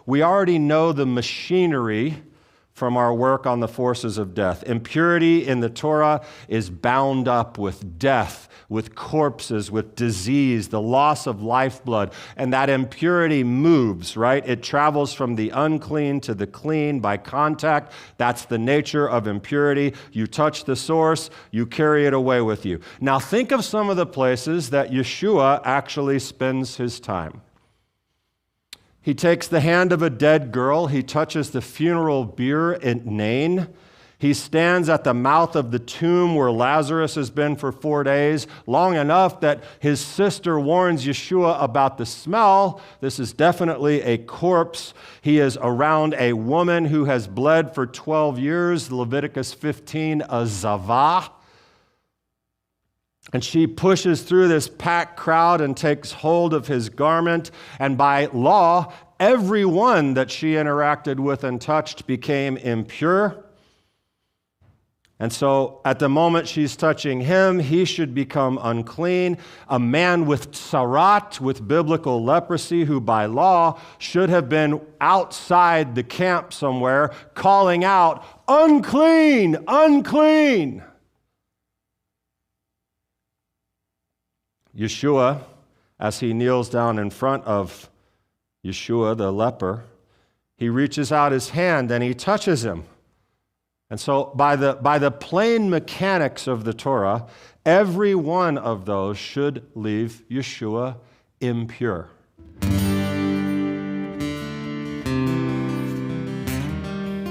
we already know the machinery from our work on the forces of death. Impurity in the Torah is bound up with death, with corpses, with disease, the loss of lifeblood. And that impurity moves, right? It travels from the unclean to the clean by contact. That's the nature of impurity. You touch the source, you carry it away with you. Now think of some of the places that Yeshua actually spends his time. He takes the hand of a dead girl. He touches the funeral bier in Nain. He stands at the mouth of the tomb where Lazarus has been for 4 days, long enough that his sister warns Yeshua about the smell. This is definitely a corpse. He is around a woman who has bled for 12 years, Leviticus 15, a zavah. And she pushes through this packed crowd and takes hold of his garment. And by law, everyone that she interacted with and touched became impure. And so at the moment she's touching him, he should become unclean. A man with tsarat, with biblical leprosy, who by law should have been outside the camp somewhere, calling out, "Unclean, unclean." Yeshua, as he kneels down in front of Yeshua, the leper, he reaches out his hand and he touches him. And so by the plain mechanics of the Torah, every one of those should leave Yeshua impure.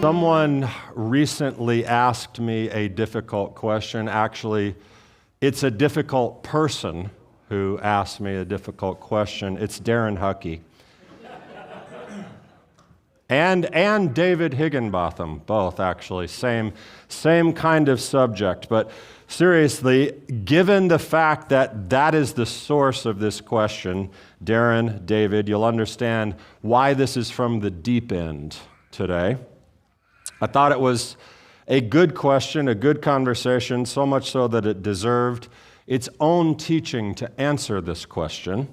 Someone recently asked me a difficult question. Actually, it's a difficult person who asked me a difficult question. It's Darren Huckey. And David Higginbotham, both actually, same kind of subject. But seriously, given the fact that that is the source of this question, Darren, David, you'll understand why this is from the deep end today. I thought it was a good question, a good conversation, so much so that it deserved its own teaching to answer this question.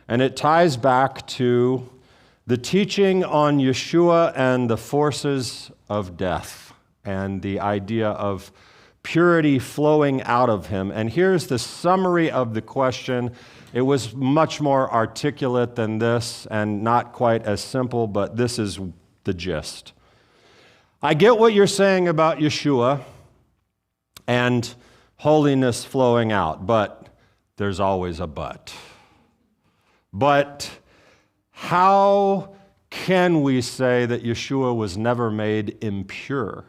And it ties back to the teaching on Yeshua and the forces of death and the idea of purity flowing out of him. And here's the summary of the question. It was much more articulate than this and not quite as simple, but this is the gist. I get what you're saying about Yeshua and holiness flowing out, but there's always a but. But how can we say that Yeshua was never made impure?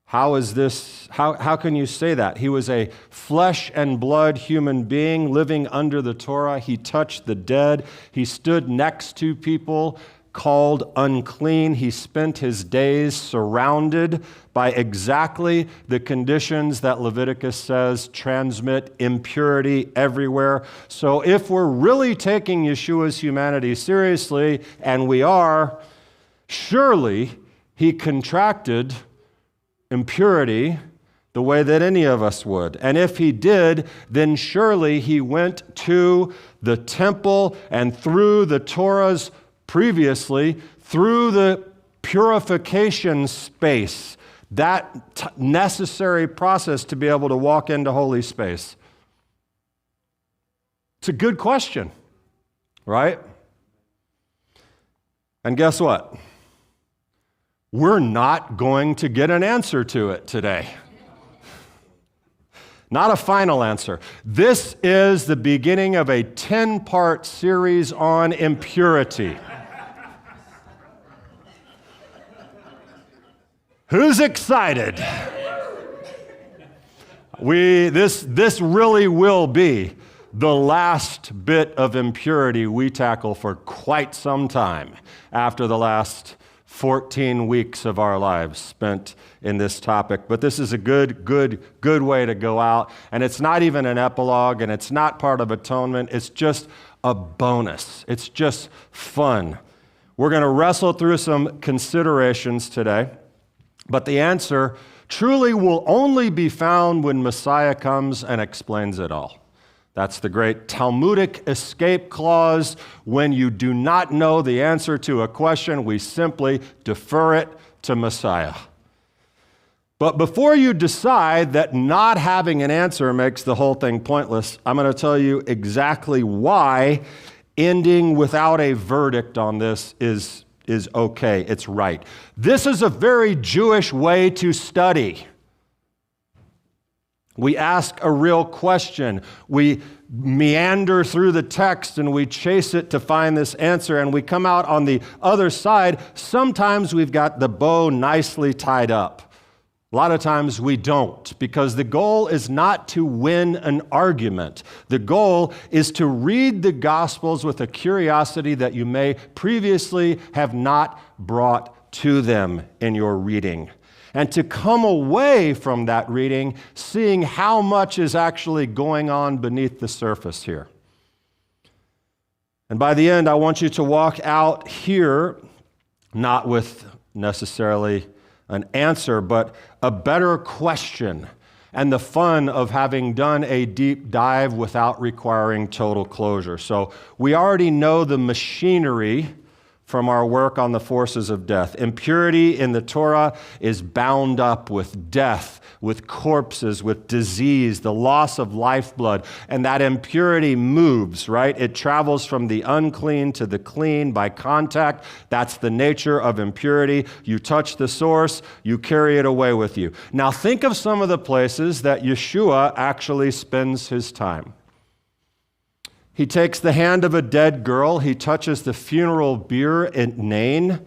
How can you say that? He was a flesh and blood human being living under the Torah. He touched the dead. He stood next to people called unclean. He spent his days surrounded by exactly the conditions that Leviticus says transmit impurity everywhere. So if we're really taking Yeshua's humanity seriously, and we are, surely he contracted impurity the way that any of us would. And if he did, then surely he went to the temple and through the Torah's previously, through the purification space, that necessary process to be able to walk into holy space. It's a good question, right? And guess what? We're not going to get an answer to it today. Not a final answer. This is the beginning of a 10-part series on impurity. Who's excited? This really will be the last bit of impurity we tackle for quite some time after the last 14 weeks of our lives spent in this topic. But this is a good way to go out. And it's not even an epilogue, and it's not part of atonement. It's just a bonus. It's just fun. We're going to wrestle through some considerations today. But the answer truly will only be found when Messiah comes and explains it all. That's the great Talmudic escape clause. When you do not know the answer to a question, we simply defer it to Messiah. But before you decide that not having an answer makes the whole thing pointless, I'm going to tell you exactly why ending without a verdict on this is okay. It's right. This is a very Jewish way to study. We ask a real question. We meander through the text and we chase it to find this answer, and we come out on the other side. Sometimes we've got the bow nicely tied up. A lot of times we don't, because the goal is not to win an argument. The goal is to read the Gospels with a curiosity that you may previously have not brought to them in your reading, and to come away from that reading seeing how much is actually going on beneath the surface here. And by the end, I want you to walk out here not with necessarily an answer, but a better question, and the fun of having done a deep dive without requiring total closure. So we already know the machinery from our work on the forces of death. Impurity in the Torah is bound up with death, with corpses, with disease, the loss of lifeblood, and that impurity moves, right? It travels from the unclean to the clean by contact. That's the nature of impurity. You touch the source, you carry it away with you. Now think of some of the places that Yeshua actually spends his time. He takes the hand of a dead girl. He touches the funeral bier in Nain.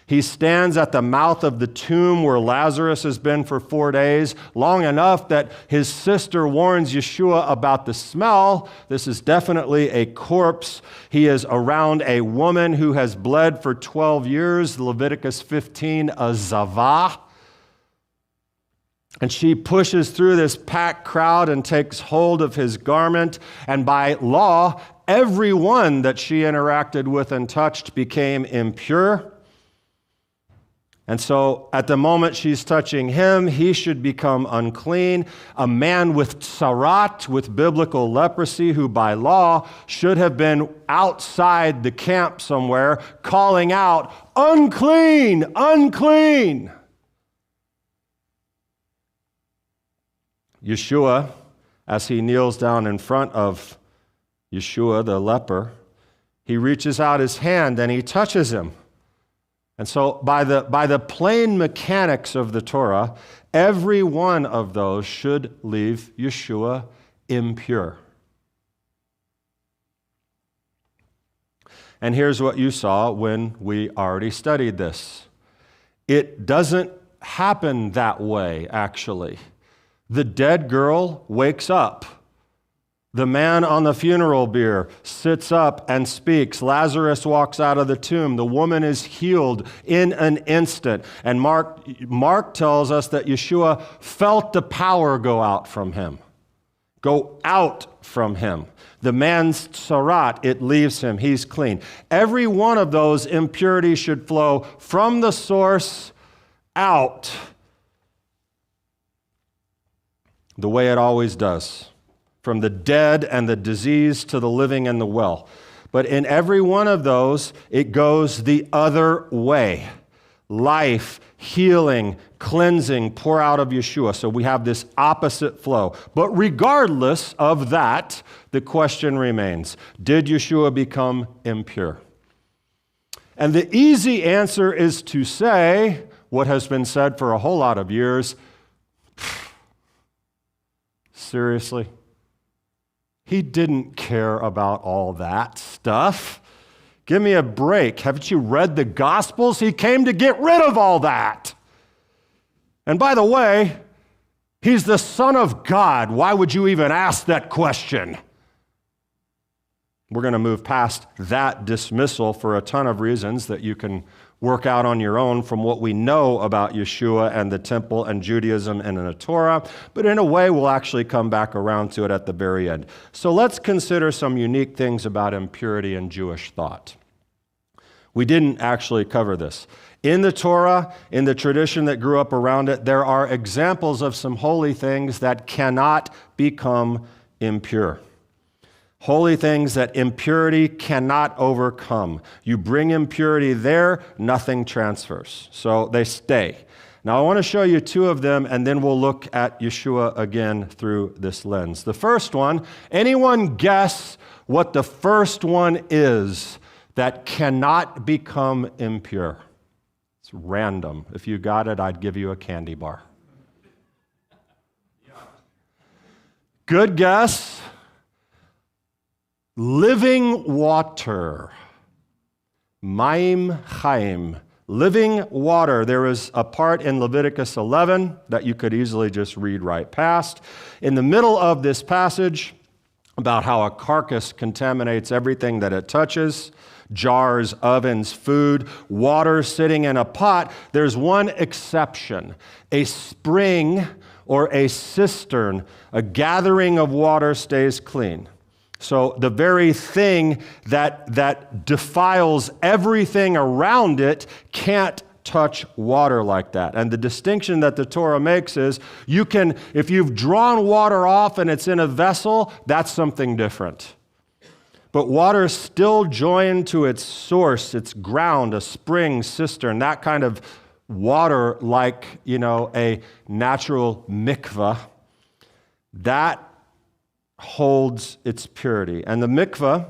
He stands at the mouth of the tomb where Lazarus has been for 4 days, long enough that his sister warns Yeshua about the smell. This is definitely a corpse. He is around a woman who has bled for 12 years, Leviticus 15, a zavah. And she pushes through this packed crowd and takes hold of his garment. And by law, everyone that she interacted with and touched became impure. And so at the moment she's touching him, he should become unclean. A man with tsarat, with biblical leprosy, who by law should have been outside the camp somewhere, calling out, "Unclean, unclean." Yeshua, as he kneels down in front of Yeshua, the leper, he reaches out his hand and he touches him. And so by the plain mechanics of the Torah, every one of those should leave Yeshua impure. And here's what you saw when we already studied this. It doesn't happen that way, actually. The dead girl wakes up. The man on the funeral bier sits up and speaks. Lazarus walks out of the tomb. The woman is healed in an instant. And Mark tells us that Yeshua felt the power go out from him. Go out from him. The man's tsarat, it leaves him. He's clean. Every one of those impurities should flow from the source out, the way it always does, from the dead and the diseased to the living and the well. But in every one of those, it goes the other way. Life, healing, cleansing pour out of Yeshua. So we have this opposite flow. But regardless of that, the question remains, did Yeshua become impure? And the easy answer is to say what has been said for a whole lot of years. Seriously? He didn't care about all that stuff. Give me a break. Haven't you read the Gospels? He came to get rid of all that. And by the way, he's the Son of God. Why would you even ask that question? We're going to move past that dismissal for a ton of reasons that you can work out on your own from what we know about Yeshua and the temple and Judaism and in the Torah, but in a way we'll actually come back around to it at the very end. So let's consider some unique things about impurity in Jewish thought. We didn't actually cover this. In the Torah, in the tradition that grew up around it, there are examples of some holy things that cannot become impure. Holy things that impurity cannot overcome. You bring impurity there, nothing transfers. So they stay. Now I want to show you two of them, and then we'll look at Yeshua again through this lens. The first one, anyone guess what the first one is that cannot become impure? It's random. If you got it, I'd give you a candy bar. Good guess. Living water. Maim chaim. Living water. There is a part in Leviticus 11 that you could easily just read right past. In the middle of this passage, about how a carcass contaminates everything that it touches, jars, ovens, food, water sitting in a pot, there's one exception. A spring or a cistern, a gathering of water stays clean. So the very thing that defiles everything around it can't touch water like that. And the distinction that the Torah makes is you can, if you've drawn water off and it's in a vessel, that's something different. But water is still joined to its source, its ground, a spring, cistern, that kind of water like, a natural mikvah, that holds its purity. And the mikvah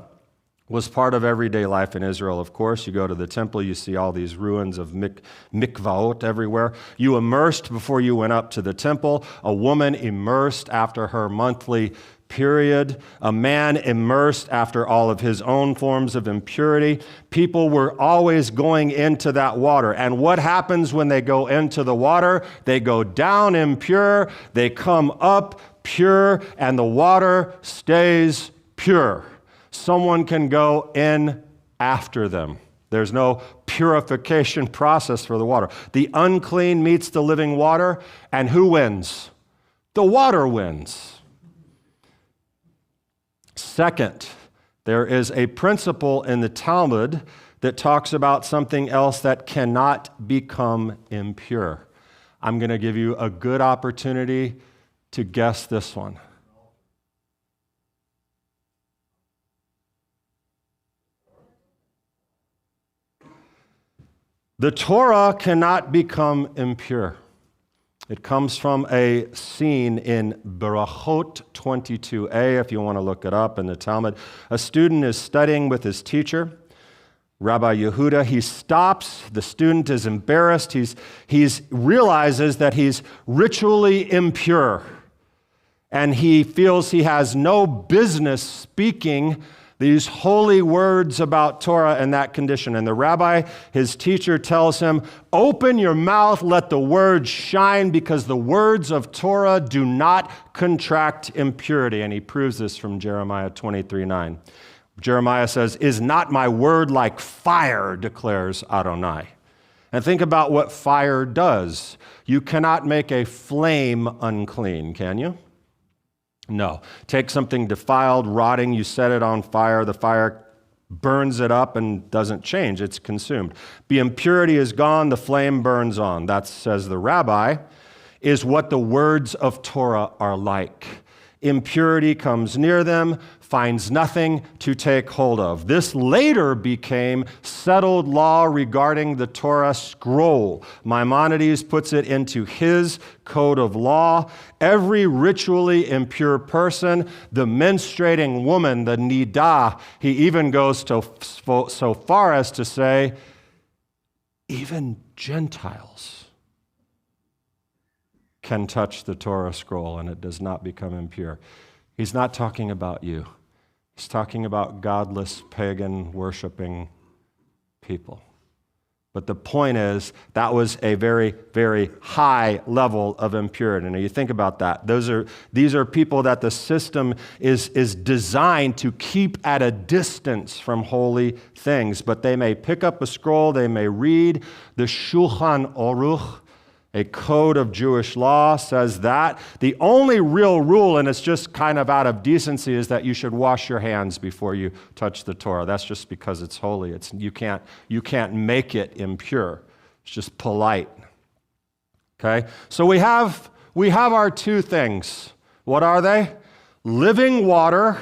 was part of everyday life in Israel, of course. You go to the temple, you see all these ruins of mikvaot everywhere. You immersed before you went up to the temple. A woman immersed after her monthly period. A man immersed after all of his own forms of impurity. People were always going into that water. And what happens when they go into the water? They go down impure, they come up pure, and the water stays pure. Someone can go in after them. There's no purification process for the water. The unclean meets the living water, and who wins? The water wins. Second, there is a principle in the Talmud that talks about something else that cannot become impure. I'm going to give you a good opportunity to guess this one. The Torah cannot become impure. It comes from a scene in Berachot 22a, if you want to look it up in the Talmud. A student is studying with his teacher, Rabbi Yehuda. He stops. The student is embarrassed. He realizes that he's ritually impure, and he feels he has no business speaking these holy words about Torah in that condition. And the rabbi, his teacher, tells him, open your mouth, let the words shine, because the words of Torah do not contract impurity. And he proves this from Jeremiah 23:9. Jeremiah says, is not my word like fire, declares Adonai. And think about what fire does. You cannot make a flame unclean, can you? No. Take something defiled, rotting, you set it on fire, the fire burns it up and doesn't change, it's consumed. The impurity is gone, the flame burns on. That, says the rabbi, is what the words of Torah are like. Impurity comes near them, finds nothing to take hold of. This later became settled law regarding the Torah scroll. Maimonides puts it into his code of law. Every ritually impure person, the menstruating woman, the nidah, he even goes so far as to say, even Gentiles can touch the Torah scroll and it does not become impure. He's not talking about you. He's talking about godless, pagan, worshiping people. But the point is, that was a very, very high level of impurity. Now you think about that. These are people that the system is designed to keep at a distance from holy things. But they may pick up a scroll, they may read the Shulchan Aruch, a code of Jewish law, says that. The only real rule, and it's just kind of out of decency, is that you should wash your hands before you touch the Torah. That's just because it's holy. You can't make it impure. It's just polite. Okay? So we have our two things. What are they? Living water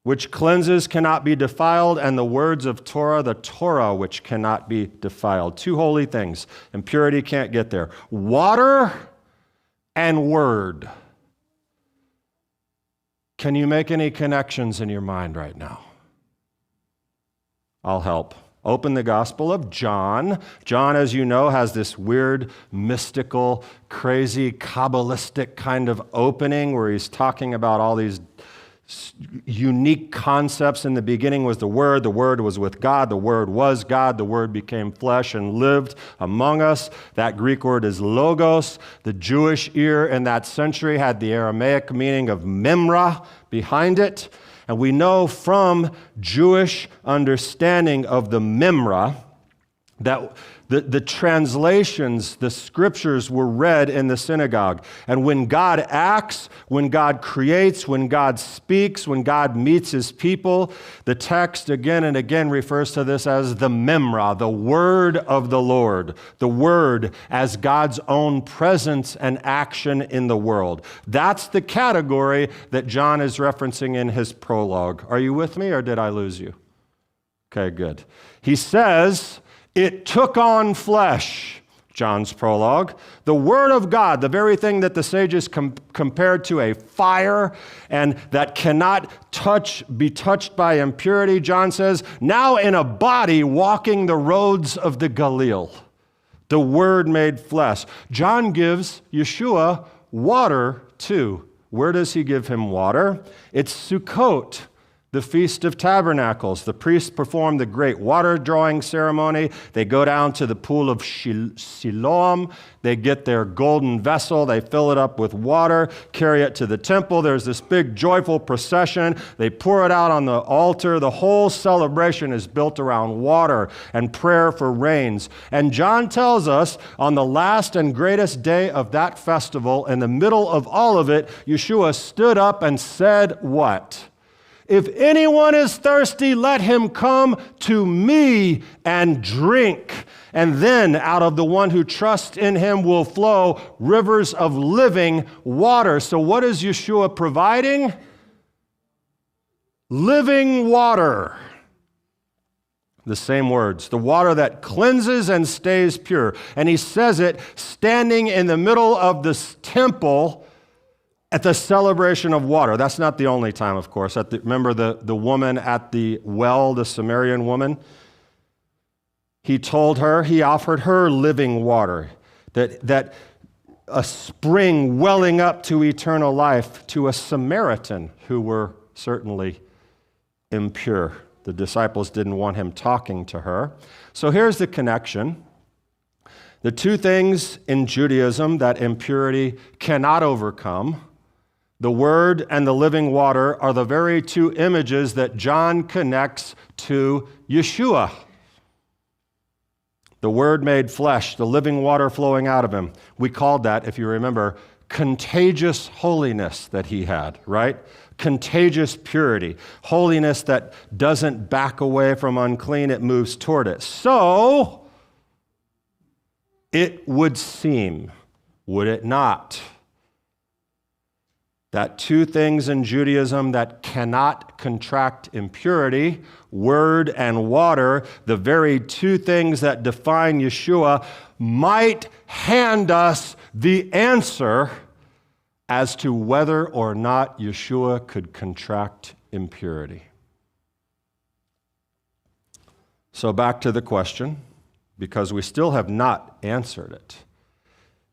which cleanses cannot be defiled, and the words of Torah, the Torah which cannot be defiled. Two holy things. Impurity can't get there. Water and word. Can you make any connections in your mind right now? I'll help. Open the Gospel of John. John, as you know, has this weird, mystical, crazy, Kabbalistic kind of opening where he's talking about all these unique concepts. In the beginning was the Word was with God, the Word was God, the Word became flesh and lived among us. That Greek word is logos. The Jewish ear in that century had the Aramaic meaning of memra behind it. And we know from Jewish understanding of the memra that the translations, the scriptures were read in the synagogue. And when God acts, when God creates, when God speaks, when God meets his people, the text again and again refers to this as the memra, the word of the Lord, the word as God's own presence and action in the world. That's the category that John is referencing in his prologue. Are you with me or did I lose you? Okay, good. He says, it took on flesh, John's prologue. The Word of God, the very thing that the sages compared to a fire and that cannot be touched by impurity, John says, now in a body walking the roads of the Galil, the Word made flesh. John gives Yeshua water too. Where does he give him water? It's Sukkot, the Feast of Tabernacles. The priests perform the great water drawing ceremony. They go down to the pool of Siloam. They get their golden vessel. They fill it up with water, carry it to the temple. There's this big joyful procession. They pour it out on the altar. The whole celebration is built around water and prayer for rains. And John tells us on the last and greatest day of that festival, in the middle of all of it, Yeshua stood up and said what? If anyone is thirsty, let him come to me and drink. And then out of the one who trusts in him will flow rivers of living water. So what is Yeshua providing? Living water. The same words, the water that cleanses and stays pure. And he says it standing in the middle of this temple at the celebration of water. That's not the only time, of course. Remember the woman at the well, the Samaritan woman? He offered her living water, that a spring welling up to eternal life to a Samaritan who were certainly impure. The disciples didn't want him talking to her. So here's the connection. The two things in Judaism that impurity cannot overcome, the Word and the living water, are the very two images that John connects to Yeshua. The Word made flesh, the living water flowing out of him. We called that, if you remember, contagious holiness that he had, right? Contagious purity. Holiness that doesn't back away from unclean, it moves toward it. So, it would seem, would it not, that two things in Judaism that cannot contract impurity, word and water, the very two things that define Yeshua, might hand us the answer as to whether or not Yeshua could contract impurity. So back to the question, because we still have not answered it.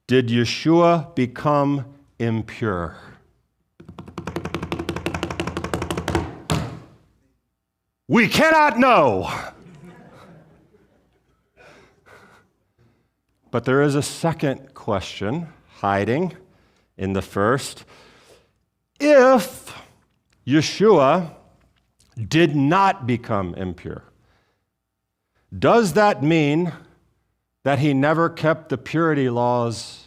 Did Yeshua become impure? We cannot know. But there is a second question hiding in the first. If Yeshua did not become impure, does that mean that he never kept the purity laws,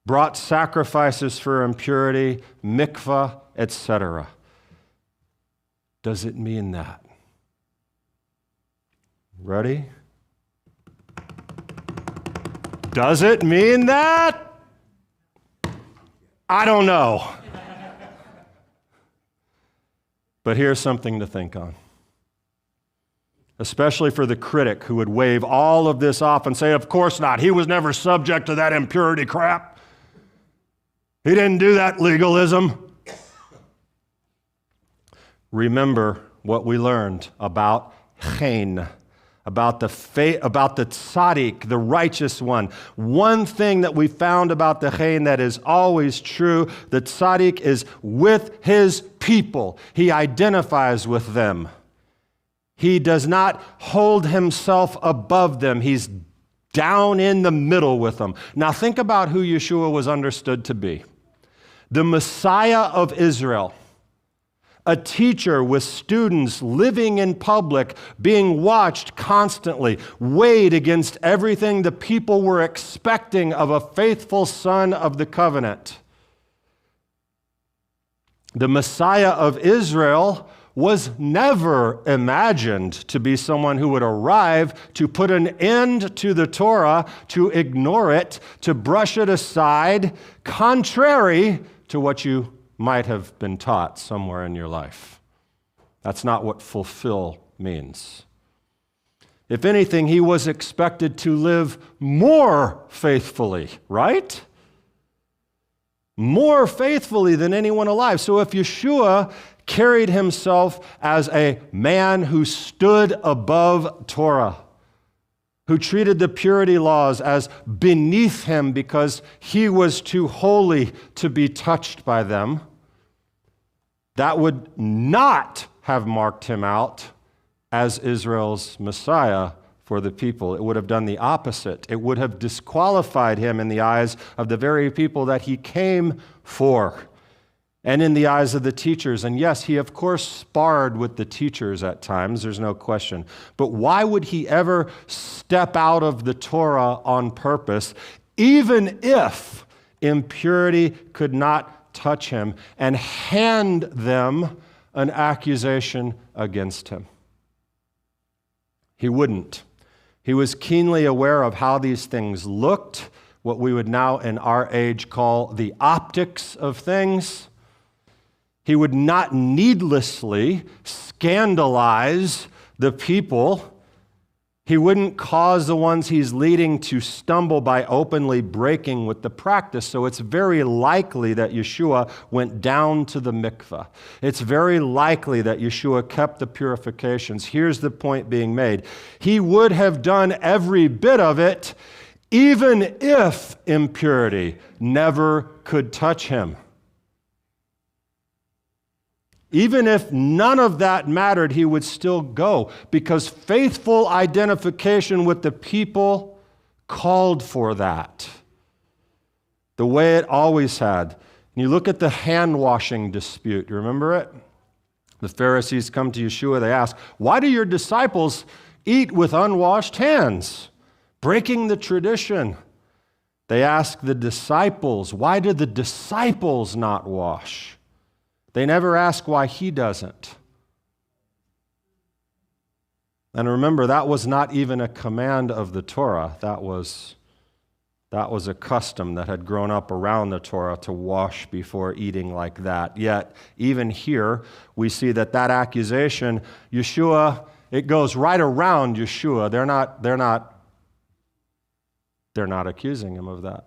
brought sacrifices for impurity, mikvah, etc.? Does it mean that? Ready? Does it mean that? I don't know. But here's something to think on, especially for the critic who would wave all of this off and say, of course not. He was never subject to that impurity crap. He didn't do that legalism. Remember what we learned about Cain, about the tzaddik, the righteous one. One thing that we found about the Cain that is always true, the tzaddik is with his people. He identifies with them. He does not hold himself above them. He's down in the middle with them. Now think about who Yeshua was understood to be. The Messiah of Israel. A teacher with students living in public, being watched constantly, weighed against everything the people were expecting of a faithful son of the covenant. The Messiah of Israel was never imagined to be someone who would arrive to put an end to the Torah, to ignore it, to brush it aside, contrary to what you might have been taught somewhere in your life. That's not what fulfill means. If anything, he was expected to live more faithfully, right? More faithfully than anyone alive. So if Yeshua carried himself as a man who stood above Torah, who treated the purity laws as beneath him because he was too holy to be touched by them, that would not have marked him out as Israel's Messiah for the people. It would have done the opposite. It would have disqualified him in the eyes of the very people that he came for, and in the eyes of the teachers. And yes, he of course sparred with the teachers at times, there's no question. But why would he ever step out of the Torah on purpose, even if impurity could not touch him, and hand them an accusation against him? He wouldn't. He was keenly aware of how these things looked, what we would now in our age call the optics of things. He would not needlessly scandalize the people. He wouldn't cause the ones he's leading to stumble by openly breaking with the practice. So it's very likely that Yeshua went down to the mikveh. It's very likely that Yeshua kept the purifications. Here's the point being made. He would have done every bit of it, even if impurity never could touch him. Even if none of that mattered, he would still go, because faithful identification with the people called for that, the way it always had. And you look at the hand-washing dispute. You remember it? The Pharisees come to Yeshua. They ask, why do your disciples eat with unwashed hands, breaking the tradition? They ask the disciples, why do the disciples not wash? They never ask why he doesn't. And remember, that was not even a command of the Torah. That was a custom that had grown up around the Torah to wash before eating like that. Yet, even here, we see that accusation, Yeshua, it goes right around Yeshua. They're not accusing him of that.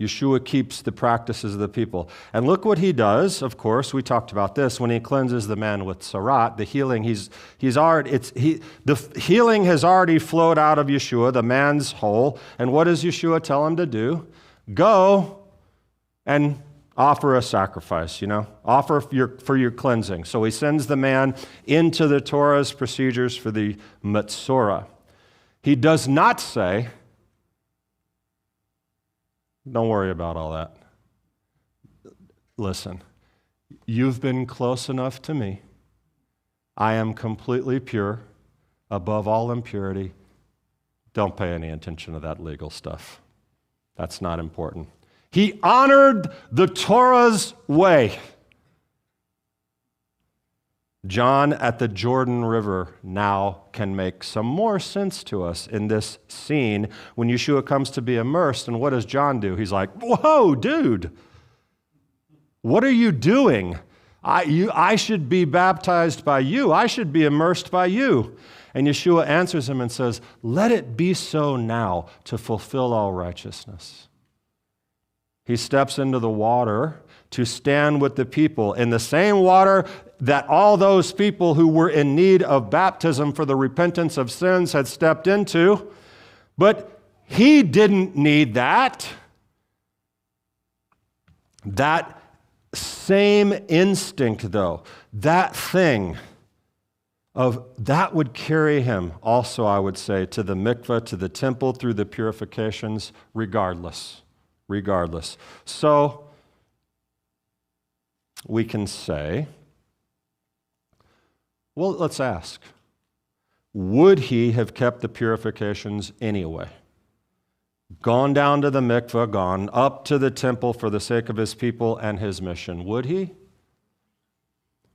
Yeshua keeps the practices of the people. And look what he does, of course. We talked about this. When he cleanses the man with sarat, the healing, the healing has already flowed out of Yeshua. The man's whole. And what does Yeshua tell him to do? Go and offer a sacrifice, offer for your cleansing. So he sends the man into the Torah's procedures for the Metzorah. He does not say, don't worry about all that. Listen, you've been close enough to me. I am completely pure, above all impurity. Don't pay any attention to that legal stuff. That's not important. He honored the Torah's way. John at the Jordan River now can make some more sense to us in this scene when Yeshua comes to be immersed. And what does John do? He's like, whoa, dude, what are you doing? I should be baptized by you. I should be immersed by you. And Yeshua answers him and says, let it be so now to fulfill all righteousness. He steps into the water to stand with the people in the same water that all those people who were in need of baptism for the repentance of sins had stepped into. But he didn't need that. That same instinct, though, that thing of that would carry him also, I would say, to the mikveh, to the temple, through the purifications, regardless. So we can say, well, let's ask, would he have kept the purifications anyway? Gone down to the mikveh, gone up to the temple for the sake of his people and his mission. Would he?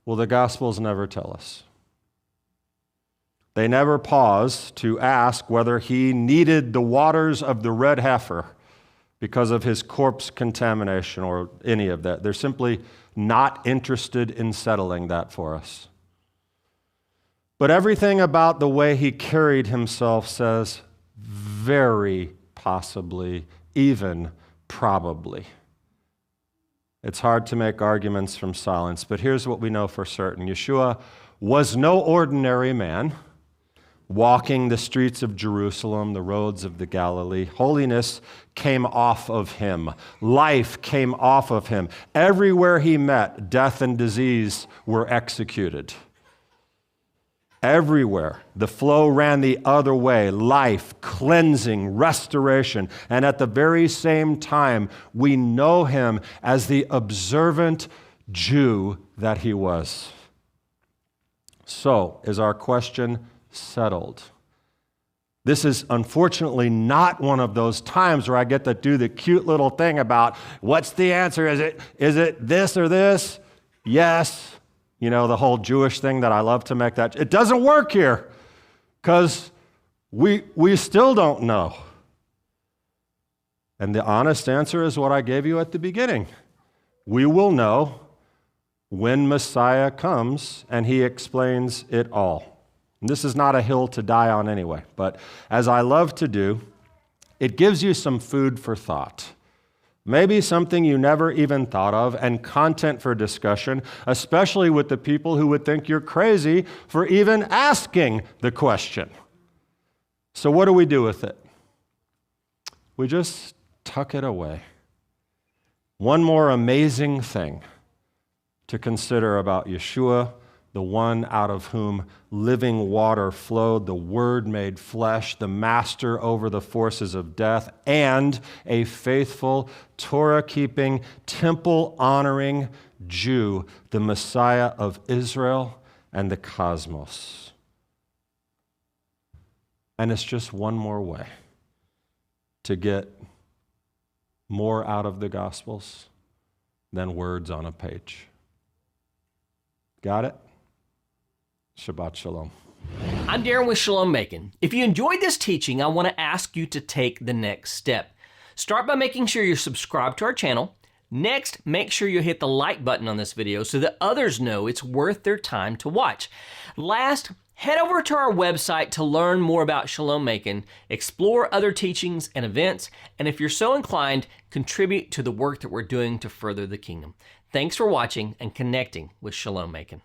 Well, the Gospels never tell us. They never pause to ask whether he needed the waters of the red heifer because of his corpse contamination or any of that. They're simply not interested in settling that for us. But everything about the way he carried himself says very possibly, even probably. It's hard to make arguments from silence, but here's what we know for certain. Yeshua was no ordinary man walking the streets of Jerusalem, the roads of the Galilee. Holiness came off of him. Life came off of him. Everywhere he met, death and disease were executed. Everywhere. The flow ran the other way. Life, cleansing, restoration. And at the very same time, we know him as the observant Jew that he was. So, is our question settled? This is unfortunately not one of those times where I get to do the cute little thing about, what's the answer? Is it this or this? Yes. You know, the whole Jewish thing that I love to make that. It doesn't work here because we still don't know. And the honest answer is what I gave you at the beginning. We will know when Messiah comes and he explains it all. And this is not a hill to die on anyway, but as I love to do, it gives you some food for thought. Maybe something you never even thought of, and content for discussion, especially with the people who would think you're crazy for even asking the question. So what do we do with it? We just tuck it away. One more amazing thing to consider about Yeshua, the one out of whom living water flowed, the Word made flesh, the master over the forces of death, and a faithful, Torah-keeping, temple-honoring Jew, the Messiah of Israel and the cosmos. And it's just one more way to get more out of the Gospels than words on a page. Got it? Shabbat Shalom. I'm Darren with Shalom Macon. If you enjoyed this teaching, I want to ask you to take the next step. Start by making sure you're subscribed to our channel. Next, make sure you hit the like button on this video so that others know it's worth their time to watch. Last, head over to our website to learn more about Shalom Macon, explore other teachings and events, and if you're so inclined, contribute to the work that we're doing to further the kingdom. Thanks for watching and connecting with Shalom Macon.